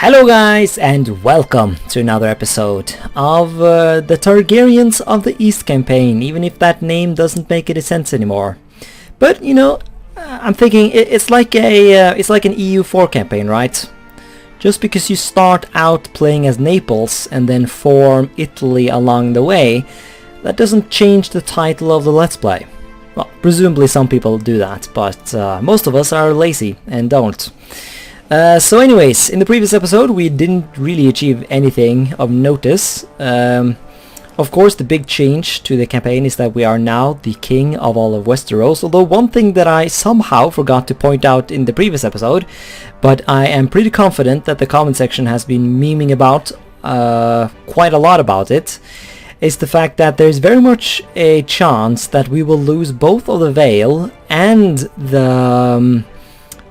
Hello guys, and welcome to another episode of the Targaryens of the East campaign, even if that name doesn't make any sense anymore. But you know, I'm thinking it's like an EU4 campaign, right? Just because you start out playing as Naples and then form Italy along the way, that doesn't change the title of the Let's Play. Well, presumably some people do that, but most of us are lazy and don't. So anyways, in the previous episode we didn't really achieve anything of notice. Of course, the big change to the campaign is that we are now the king of all of Westeros, although one thing that I somehow forgot to point out in the previous episode, but I am pretty confident that the comment section has been memeing about quite a lot about it, is the fact that there's very much a chance that we will lose both of the Vale and the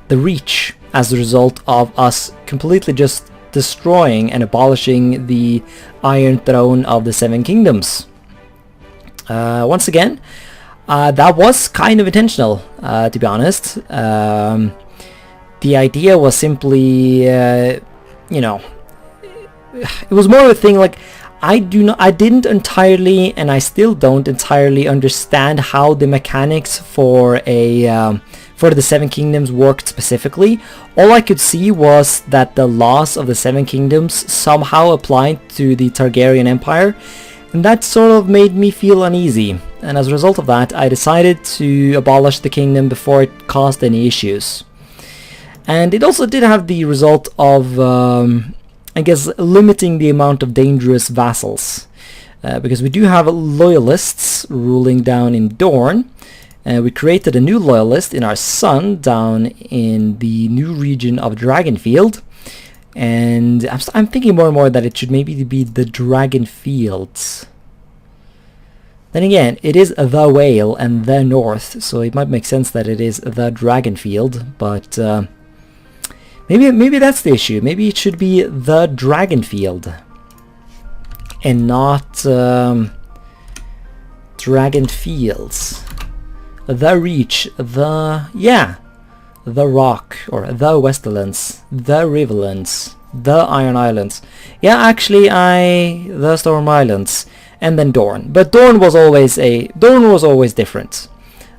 Reach as a result of us completely just destroying and abolishing the Iron Throne of the Seven Kingdoms. Once again, that was kind of intentional, to be honest. The idea was simply, you know, it was more of a thing like, I didn't entirely, and I still don't entirely understand how the mechanics for the Seven Kingdoms worked specifically. All I could see was that the laws of the Seven Kingdoms somehow applied to the Targaryen Empire, and that sort of made me feel uneasy, and as a result of that I decided to abolish the kingdom before it caused any issues. And it also did have the result of, I guess, limiting the amount of dangerous vassals, because we do have loyalists ruling down in Dorne. We created a new loyalist in our son down in the new region of Dragonfield, and I'm thinking more and more that it should maybe be the Dragonfields. Then again, it is the Vale and the North, so it might make sense that it is the Dragonfield, but maybe that's the issue. Maybe it should be the Dragonfield and not Dragonfields. The Reach, the Rock, or the Westerlands, the Riverlands, the Iron Islands. Yeah, actually, the Storm Islands, and then Dorne. But Dorne was always different.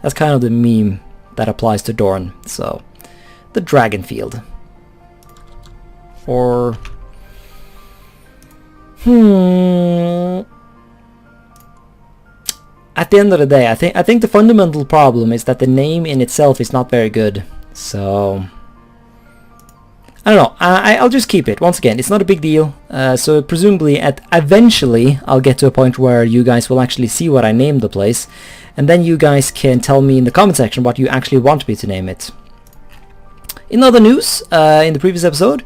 That's kind of the meme that applies to Dorne. So, the Dragonfield, or at the end of the day, I think the fundamental problem is that the name in itself is not very good. So I don't know. I'll just keep it. Once again, it's not a big deal. So presumably, eventually, I'll get to a point where you guys will actually see what I named the place, and then you guys can tell me in the comment section what you actually want me to name it. In other news, in the previous episode,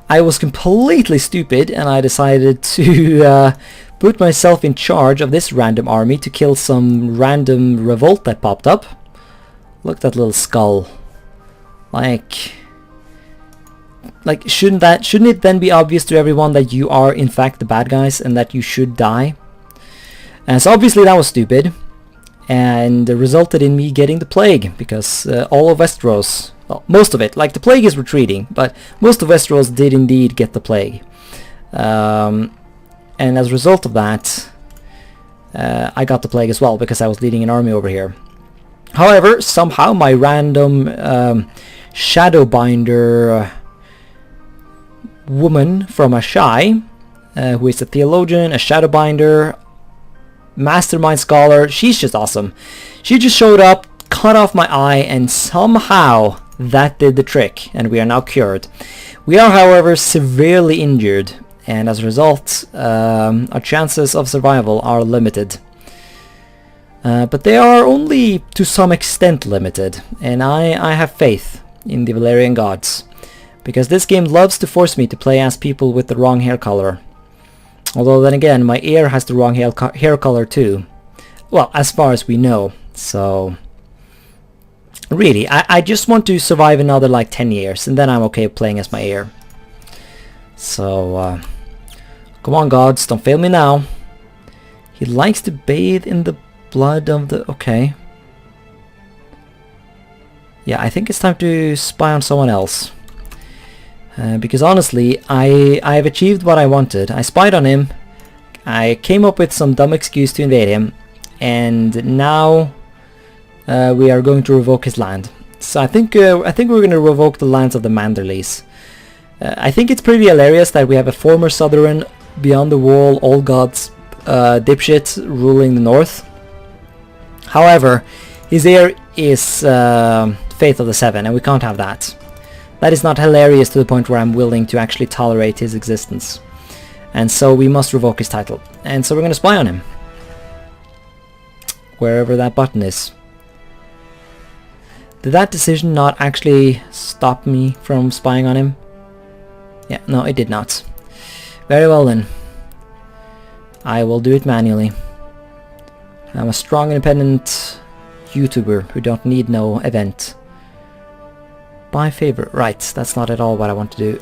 I was completely stupid, and I decided to put myself in charge of this random army to kill some random revolt that popped up. Look at that little skull. Like shouldn't it then be obvious to everyone that you are in fact the bad guys and that you should die? And so obviously that was stupid, and resulted in me getting the plague, because all of Westeros, well, most of it, like the plague is retreating, but most of Westeros did indeed get the plague. And as a result of that, I got the plague as well, because I was leading an army over here. However, somehow my random Shadowbinder woman from Ashai, who is a theologian, a Shadowbinder, mastermind scholar, she's just awesome. She just showed up, cut off my eye, and somehow that did the trick, and we are now cured. We are, however, severely injured, and as a result, our chances of survival are limited. But they are only to some extent limited, and I have faith in the Valyrian gods, because this game loves to force me to play as people with the wrong hair color. Although then again, my heir has the wrong hair color too. Well, as far as we know, so really, I just want to survive another like 10 years, and then I'm okay playing as my heir. So, come on gods, don't fail me now. He likes to bathe in the blood of the... okay. Yeah, I think it's time to spy on someone else. Because honestly, I have achieved what I wanted. I spied on him, I came up with some dumb excuse to invade him, and now we are going to revoke his land. So I think we're going to revoke the lands of the Manderleys. I think it's pretty hilarious that we have a former Southern, beyond the wall, all gods dipshit ruling the north. However, his heir is Faith of the Seven, and we can't have that. That is not hilarious to the point where I'm willing to actually tolerate his existence. And so we must revoke his title. And so we're going to spy on him. Wherever that button is. Did that decision not actually stop me from spying on him? Yeah, no, it did not. Very well then. I will do it manually. I'm a strong, independent YouTuber who don't need no event. By favor. Right, that's not at all what I want to do.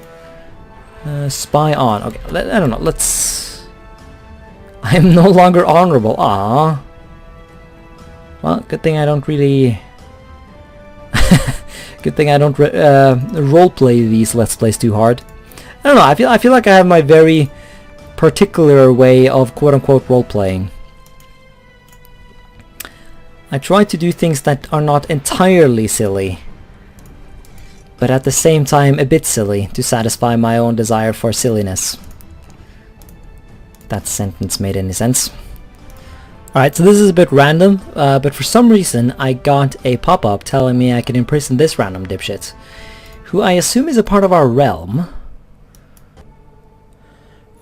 Spy on. Okay, I don't know, let's... I'm no longer honorable. Ah. Well, good thing I don't really... Good thing I don't roleplay these Let's Plays too hard. I don't know, I feel like I have my very particular way of quote-unquote role-playing. I try to do things that are not entirely silly, but at the same time a bit silly to satisfy my own desire for silliness. That sentence made any sense. Alright, so this is a bit random, but for some reason I got a pop-up telling me I can imprison this random dipshit, who I assume is a part of our realm.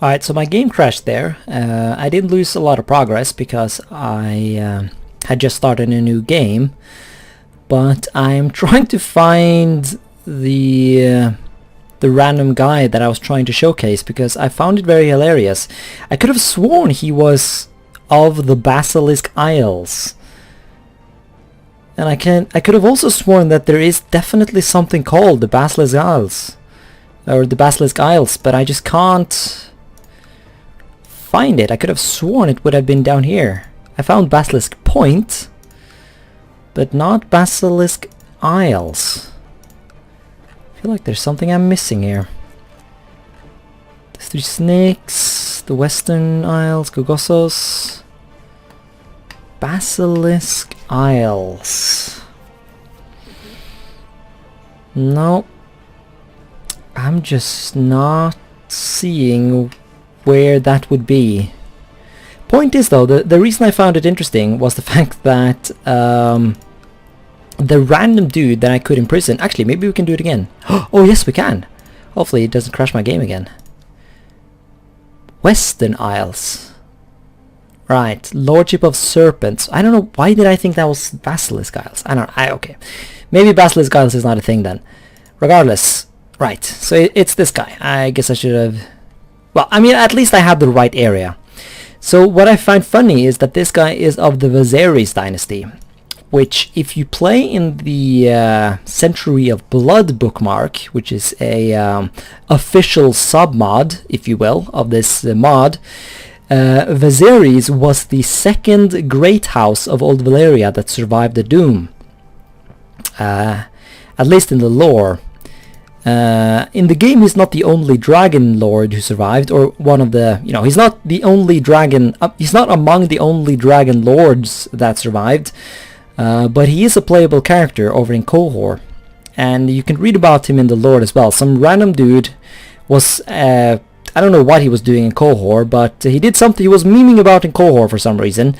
Alright, so my game crashed there. I didn't lose a lot of progress because I had just started a new game, but I'm trying to find the random guy that I was trying to showcase because I found it very hilarious. I could have sworn he was of the Basilisk Isles, and I could have also sworn that there is definitely something called the Basilisk Isles, or the Basilisk Isles, but I just can't find it. I could have sworn it would have been down here. I found Basilisk Point, but not Basilisk Isles. I feel like there's something I'm missing here. The Three Snakes, the Western Isles, Gogossos, Basilisk Isles. No, I'm just not seeing where that would be. Point is though, the reason I found it interesting was the fact that the random dude that I could imprison... Actually, maybe we can do it again. Oh yes, we can. Hopefully it doesn't crash my game again. Western Isles. Right, Lordship of Serpents. I don't know, why did I think that was Basilisk Isles? I don't know, okay. Maybe Basilisk Isles is not a thing then. Regardless, right, so it's this guy. I guess I should have... Well, I mean, at least I had the right area. So what I find funny is that this guy is of the Valyrians Dynasty, which if you play in the Century of Blood bookmark, which is a official sub-mod, if you will, of this mod, Valyrians was the second great house of Old Valyria that survived the Doom. At least in the lore. In the game he's not the only dragon lord who survived, or one of the, you know, he's not the only dragon, he's not among the only dragon lords that survived, but he is a playable character over in Cohor, and you can read about him in the lore as well. Some random dude was, I don't know what he was doing in Cohor, but he did something, he was memeing about in Cohor for some reason,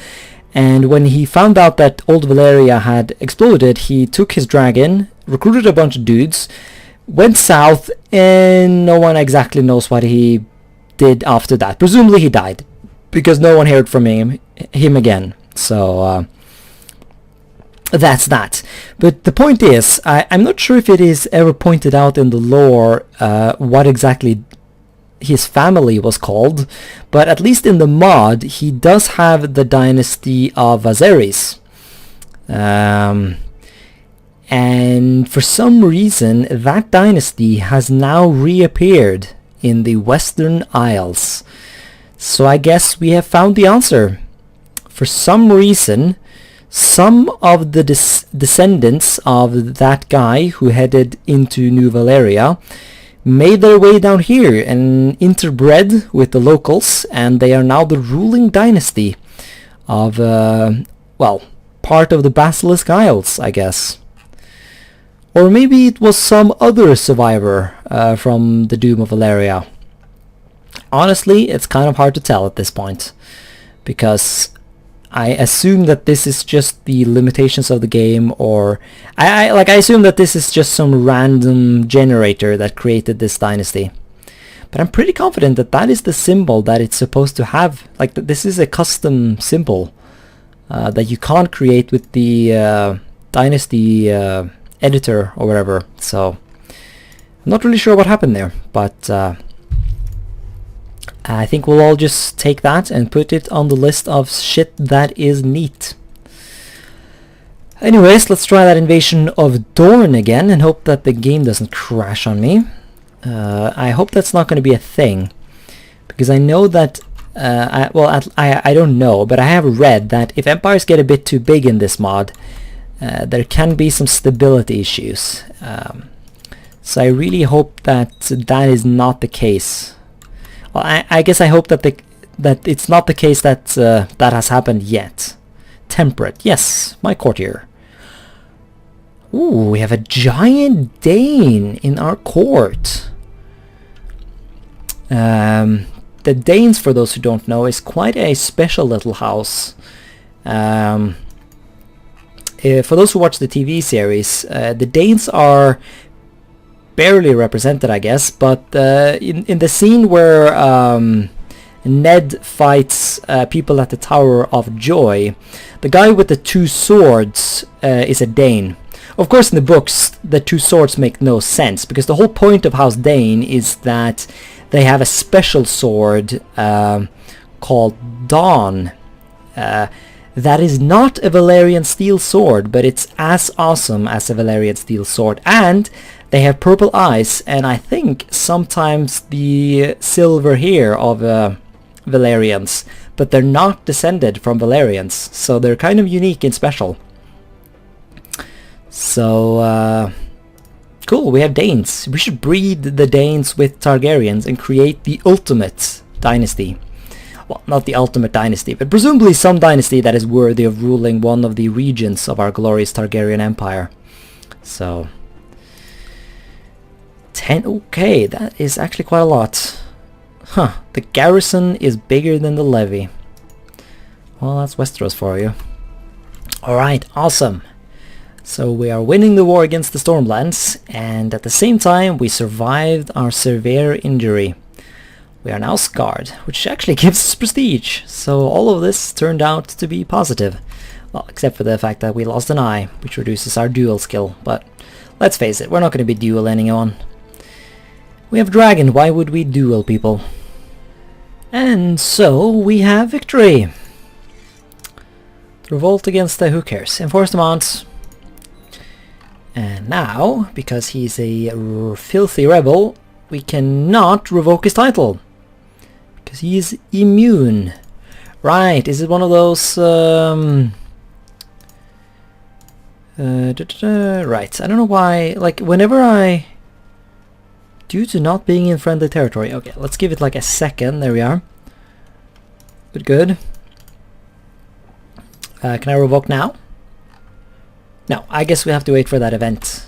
and when he found out that Old Valyria had exploded, he took his dragon, recruited a bunch of dudes, went south, and no one exactly knows what he did after that. Presumably he died, because no one heard from him again. So that's that. But the point is, I'm not sure if it is ever pointed out in the lore what exactly his family was called, but at least in the mod he does have the dynasty of Valyrians. And for some reason that dynasty has now reappeared in the Western Isles. So I guess we have found the answer. For some reason, some of the descendants of that guy who headed into New Valyria made their way down here and interbred with the locals, and they are now the ruling dynasty of, well, part of the Basilisk Isles, I guess. Or maybe it was some other survivor from the Doom of Valyria. Honestly, it's kind of hard to tell at this point, because I assume that this is just the limitations of the game, or I assume that this is just some random generator that created this dynasty. But I'm pretty confident that that is the symbol that it's supposed to have. Like, this is a custom symbol that you can't create with the dynasty editor or whatever. So I'm not really sure what happened there, but I think we'll all just take that and put it on the list of shit that is neat. Anyways, let's try that invasion of Dorne again and hope that the game doesn't crash on me. I hope that's not going to be a thing, because I know that, I don't know, but I have read that if empires get a bit too big in this mod, there can be some stability issues. So I really hope that that is not the case. Well, I guess I hope that that it's not the case that that has happened yet. Temperate, yes, my courtier. Ooh, we have a giant Dane in our court. The Danes, for those who don't know, is quite a special little house. For those who watch the TV series, the Danes are barely represented, I guess, but in the scene where Ned fights people at the Tower of Joy, the guy with the two swords is a Dane. Of course, in the books, the two swords make no sense, because the whole point of House Dane is that they have a special sword called Dawn. That is not a Valyrian steel sword, but it's as awesome as a Valyrian steel sword, and they have purple eyes, and I think sometimes the silver hair of Valyrians, but they're not descended from Valyrians, so they're kind of unique and special. So, cool, we have Danes. We should breed the Danes with Targaryens and create the ultimate dynasty. Well, not the ultimate dynasty, but presumably some dynasty that is worthy of ruling one of the regions of our glorious Targaryen Empire. So 10, okay, that is actually quite a lot. Huh, the garrison is bigger than the levy. Well, that's Westeros for you. Alright, awesome. So we are winning the war against the Stormlands, and at the same time we survived our severe injury. We are now scarred, which actually gives us prestige, so all of this turned out to be positive. Well, except for the fact that we lost an eye, which reduces our duel skill, but let's face it, we're not going to be duel anyone. We have dragon, why would we duel people? And so we have victory! Revolt against the who cares. Enforce demands. And now, because he's a filthy rebel, we cannot revoke his title. Because he is immune. Right, is it one of those... right, I don't know why, like, whenever I... Due to not being in friendly territory. Okay, let's give it like a second. There we are. Good. Can I revoke now? No, I guess we have to wait for that event.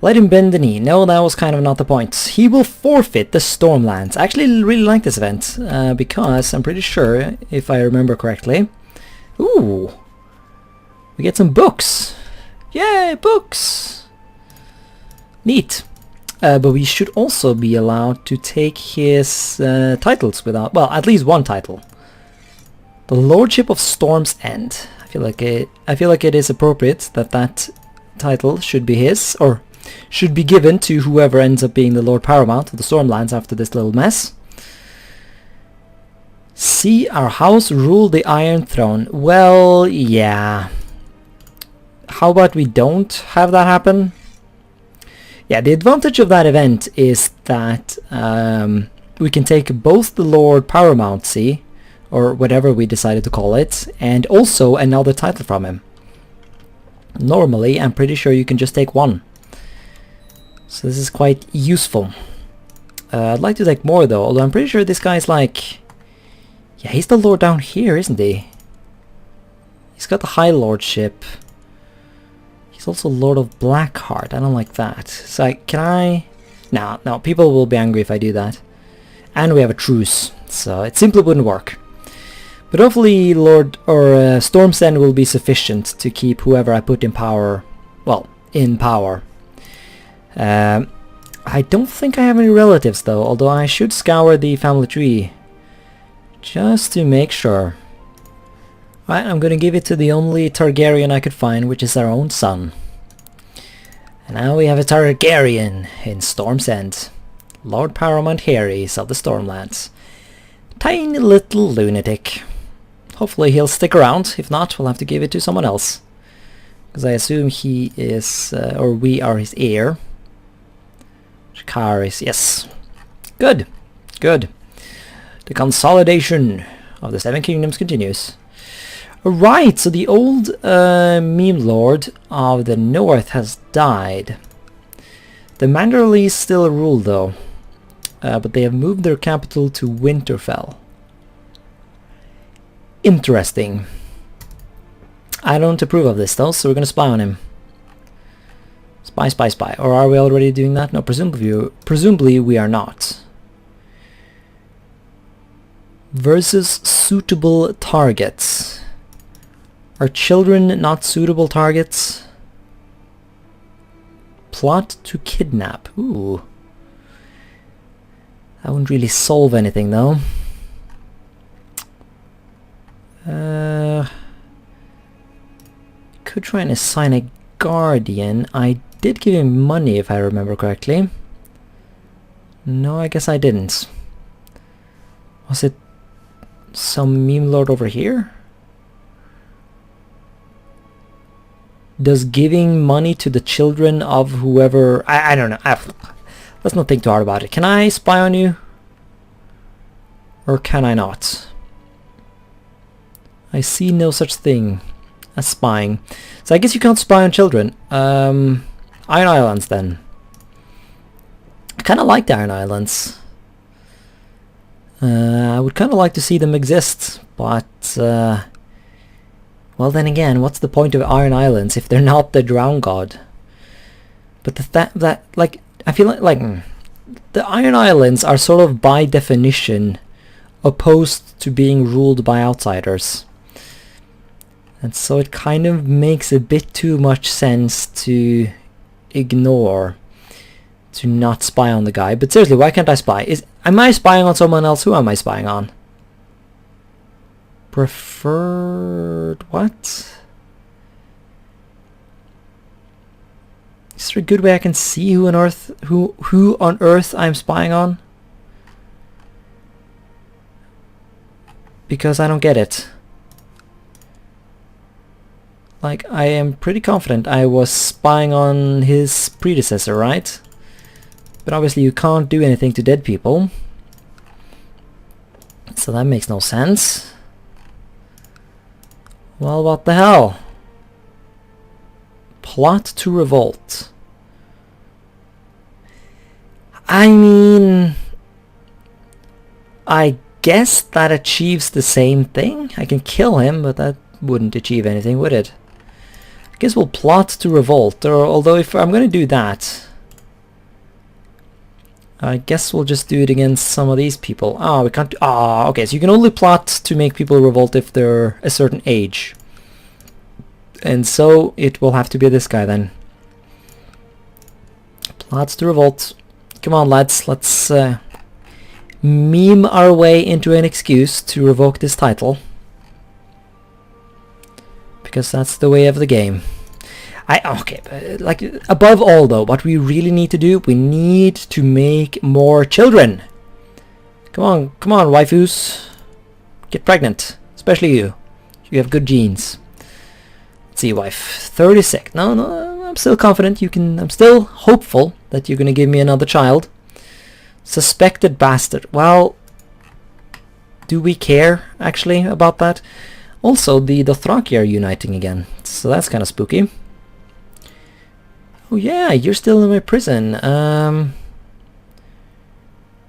Let him bend the knee. No, that was kind of not the point. He will forfeit the Stormlands. I actually really like this event, because I'm pretty sure, if I remember correctly... Ooh! We get some books! Yay, books! Neat. But we should also be allowed to take his titles without... Well, at least one title. The Lordship of Storm's End. I feel like it is appropriate that that title should be his, or should be given to whoever ends up being the Lord Paramount of the Stormlands after this little mess. See our house rule the Iron Throne. Well, yeah. How about we don't have that happen? Yeah, the advantage of that event is that we can take both the Lord Paramountcy, or whatever we decided to call it, and also another title from him. Normally, I'm pretty sure you can just take one. So this is quite useful. I'd like to take more though, although I'm pretty sure this guy's like... Yeah, he's the lord down here, isn't he? He's got the High Lordship. He's also Lord of Blackheart. I don't like that. So can I... No, people will be angry if I do that. And we have a truce, so it simply wouldn't work. But hopefully Lord or Storm's End will be sufficient to keep whoever I put in power, well, in power. I don't think I have any relatives though, although I should scour the family tree just to make sure. Right, I'm gonna give it to the only Targaryen I could find, which is our own son. And now we have a Targaryen in Storm's End. Lord Paramount Harys of the Stormlands. Tiny little lunatic. Hopefully he'll stick around. If not, we'll have to give it to someone else. Because I assume he is, or we are his heir. Shakar is, yes. Good. Good. The consolidation of the Seven Kingdoms continues. Right, so the old meme lord of the north has died. The Manderleys still rule though. But they have moved their capital to Winterfell. Interesting. I don't approve of this though, so we're gonna spy on him. Spy, spy, spy. Or are we already doing that? No, presumably we are not. Versus suitable targets. Are children not suitable targets? Plot to kidnap. Ooh. That wouldn't really solve anything though. Could try and assign a guardian. I did give him money if I remember correctly. No, I guess I didn't. Was it some meme lord over here? Does giving money to the children of whoever... I don't know. Let's not think too hard about it. Can I spy on you? Or can I not? I see no such thing as spying. So I guess you can't spy on children. Iron Islands then. I kind of like the Iron Islands. I would kind of like to see them exist, but... well then again, what's the point of Iron Islands if they're not the Drown God? But like, I feel like the Iron Islands are sort of by definition opposed to being ruled by outsiders. And so it kind of makes a bit too much sense to ignore, to not spy on the guy. But seriously, why can't I spy? Am I spying on someone else? Who am I spying on? Preferred what? Is there a good way I can see who on earth I'm spying on? Because I don't get it. Like, I am pretty confident I was spying on his predecessor, right? But obviously you can't do anything to dead people. So that makes no sense. Well, what the hell? Plot to revolt. I mean... I guess that achieves the same thing. I can kill him, but that wouldn't achieve anything, would it? I guess we'll plot to revolt, or although if I'm gonna do that... I guess we'll just do it against some of these people. Ah, we can't... Ah, okay, so you can only plot to make people revolt if they're a certain age. And so it will have to be this guy then. Plots to revolt. Come on, lads, let's meme our way into an excuse to revoke this title. Because that's the way of the game. Okay, like, above all though, what we really need to do, we need to make more children. Come on, waifus. Get pregnant. Especially you. You have good genes. Let's see, wife. 36. No, I'm still confident you can... I'm still hopeful that you're gonna give me another child. Suspected bastard. Well, do we care, actually, about that? Also, the Dothraki are uniting again, so that's kind of spooky. Oh yeah, you're still in my prison.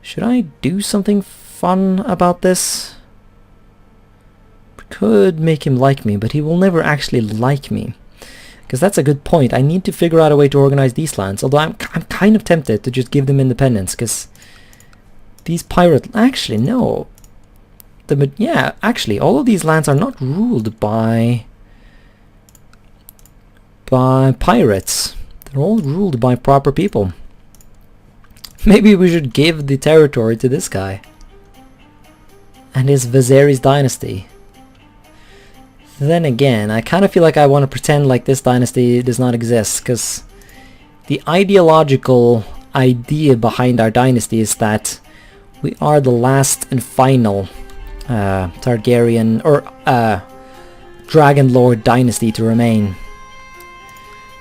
Should I do something fun about this? Could make him like me, but he will never actually like me. Because that's a good point. I need to figure out a way to organize these lands. Although I'm kind of tempted to just give them independence, because these pirate... Actually, no. Yeah, actually, all of these lands are not ruled by pirates. They're all ruled by proper people. Maybe we should give the territory to this guy and his Viserys dynasty. Then again, I kind of feel like I want to pretend like this dynasty does not exist, because the ideological idea behind our dynasty is that we are the last and final Targaryen or Dragon Lord dynasty to remain.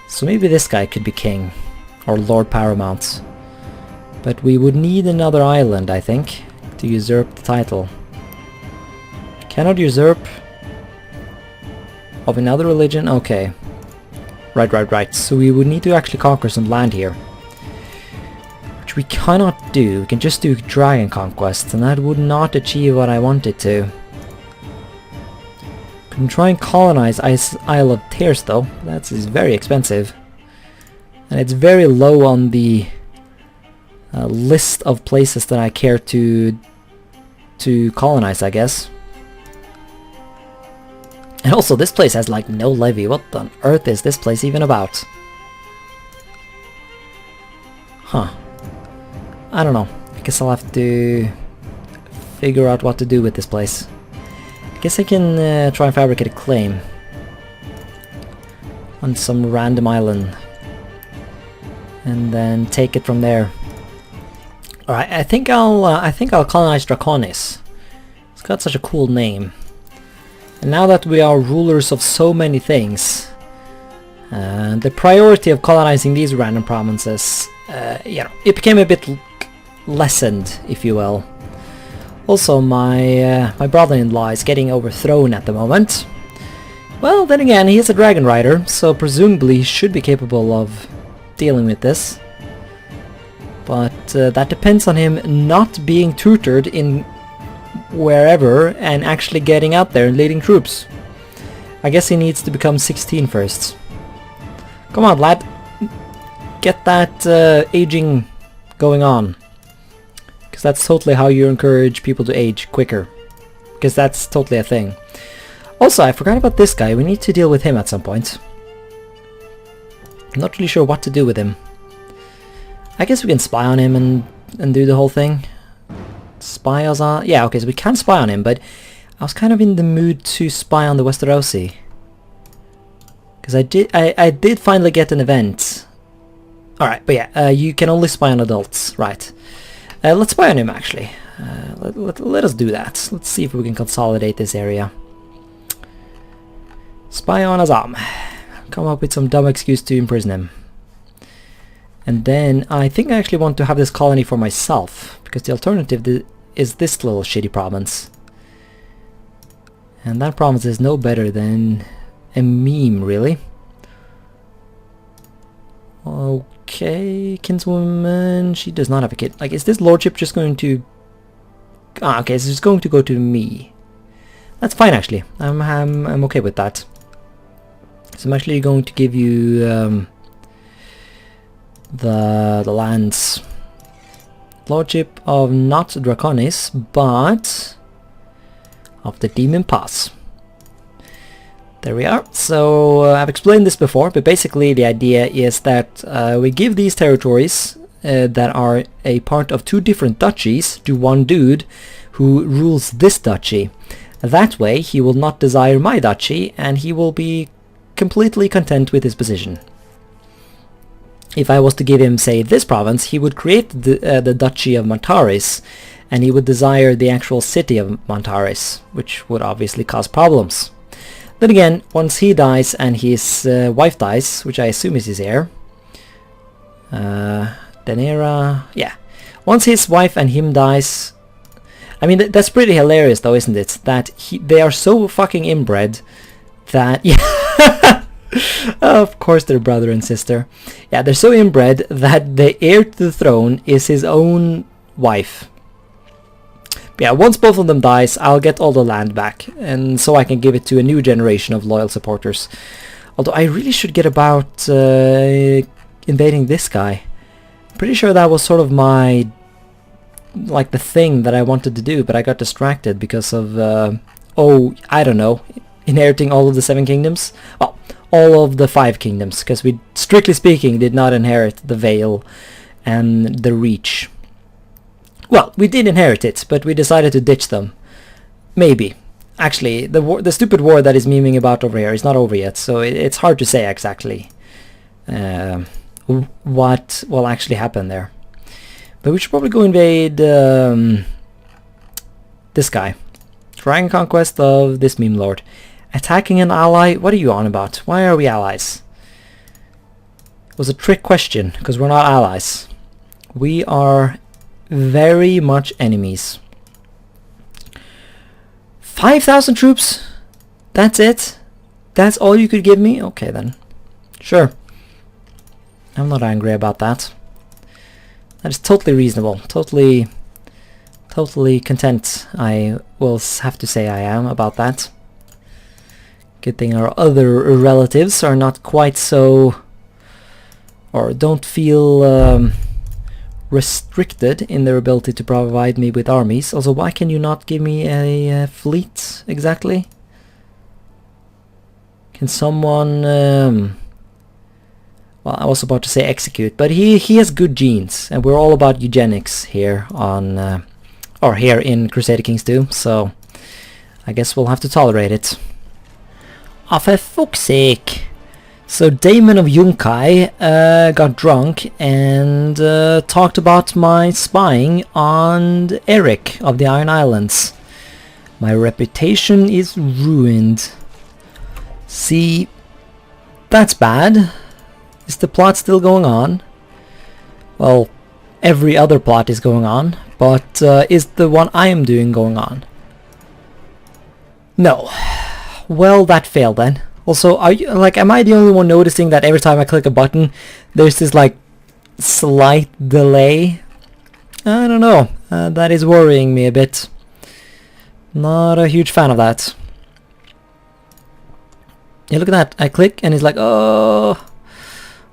So maybe this guy could be king or Lord Paramount. But we would need another island, I think, to usurp the title. Cannot usurp of another religion? Okay. Right. So we would need to actually conquer some land here. Which we cannot do. We can just do dragon conquests, and that would not achieve what I wanted to. Can try and colonize Isle of Tears though. That is very expensive. And it's very low on the list of places that I care to colonize, I guess. And also this place has like no levy. What on earth is this place even about? Huh. I don't know. I guess I'll have to figure out what to do with this place. I guess I can try and fabricate a claim on some random island and then take it from there. Alright, I think I'll colonize Draconis. It's got such a cool name. And now that we are rulers of so many things, the priority of colonizing these random provinces, you know, it became a bit lessened, if you will. Also, my brother-in-law is getting overthrown at the moment. Well, then again, he is a dragon rider, so presumably he should be capable of dealing with this. But that depends on him not being tutored in wherever and actually getting out there and leading troops. I guess he needs to become 16 first. Come on, lad. Get that aging going on. Because that's totally how you encourage people to age quicker. Because that's totally a thing. Also, I forgot about this guy. We need to deal with him at some point. I'm not really sure what to do with him. I guess we can spy on him and do the whole thing. Spy us on... Yeah, okay, so we can spy on him, but I was kind of in the mood to spy on the Westerosi. Because I did finally get an event. Alright, but yeah, you can only spy on adults, right. Let's spy on him, actually. Let us do that. Let's see if we can consolidate this area. Spy on Azam. Come up with some dumb excuse to imprison him. And then I think I actually want to have this colony for myself, because the alternative is this little shitty province. And that province is no better than a meme, really. Okay, kinswoman, she does not have a kid. Like, is this lordship just going to... Ah, okay, so it's going to go to me. That's fine, actually. I'm okay with that. So I'm actually going to give you the lands. Lordship of not Draconis, but of the Demon Pass. There we are. So I've explained this before, but basically the idea is that we give these territories that are a part of two different duchies to one dude who rules this duchy. That way he will not desire my duchy and he will be completely content with his position. If I was to give him, say, this province, he would create the Duchy of Montaris, and he would desire the actual city of Montaris, which would obviously cause problems. Then again, once he dies and his wife dies, which I assume is his heir, Daenerys, yeah. Once his wife and him dies, I mean, that's pretty hilarious though, isn't it? That they are so fucking inbred that, yeah. Of course they're brother and sister. Yeah, they're so inbred that the heir to the throne is his own wife. But yeah, once both of them dies, I'll get all the land back, and so I can give it to a new generation of loyal supporters. Although I really should get about invading this guy. Pretty sure that was sort of my... like the thing that I wanted to do, but I got distracted because of... I don't know, inheriting all of the 7 kingdoms? Well, all of the 5 kingdoms, because we, strictly speaking, did not inherit the Vale and the Reach. Well, we did inherit it, but we decided to ditch them. Maybe. Actually, the stupid war that is memeing about over here is not over yet, so it's hard to say exactly what will actually happen there. But we should probably go invade this guy. Trying conquest of this meme lord. Attacking an ally? What are you on about? Why are we allies? It was a trick question, because we're not allies. We are very much enemies. 5,000 troops? That's it? That's all you could give me? Okay then. Sure. I'm not angry about that. That is totally reasonable. Totally content, I will have to say I am about that. Good thing our other relatives are not quite so... or don't feel restricted in their ability to provide me with armies. Also, why can you not give me a fleet exactly? Can someone... well, I was about to say execute, but he has good genes, and we're all about eugenics here on... or here in Crusader Kings 2, so I guess we'll have to tolerate it. Oh, for fuck's sake! So Daemon of Yunkai got drunk and talked about my spying on Eric of the Iron Islands. My reputation is ruined. See, that's bad. Is the plot still going on? Well, every other plot is going on, but is the one I am doing going on? No. Well, that failed then. Also, are you, like, am I the only one noticing that every time I click a button, there's this, like, slight delay? I don't know. That is worrying me a bit. Not a huge fan of that. Yeah, look at that. I click and it's like, oh...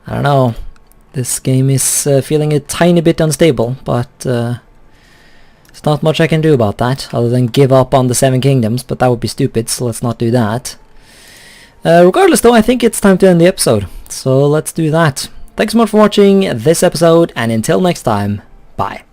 I don't know. This game is feeling a tiny bit unstable, but there's not much I can do about that, other than give up on the 7 kingdoms, but that would be stupid, so let's not do that. Regardless though, I think it's time to end the episode, so let's do that. Thanks so much for watching this episode, and until next time, bye.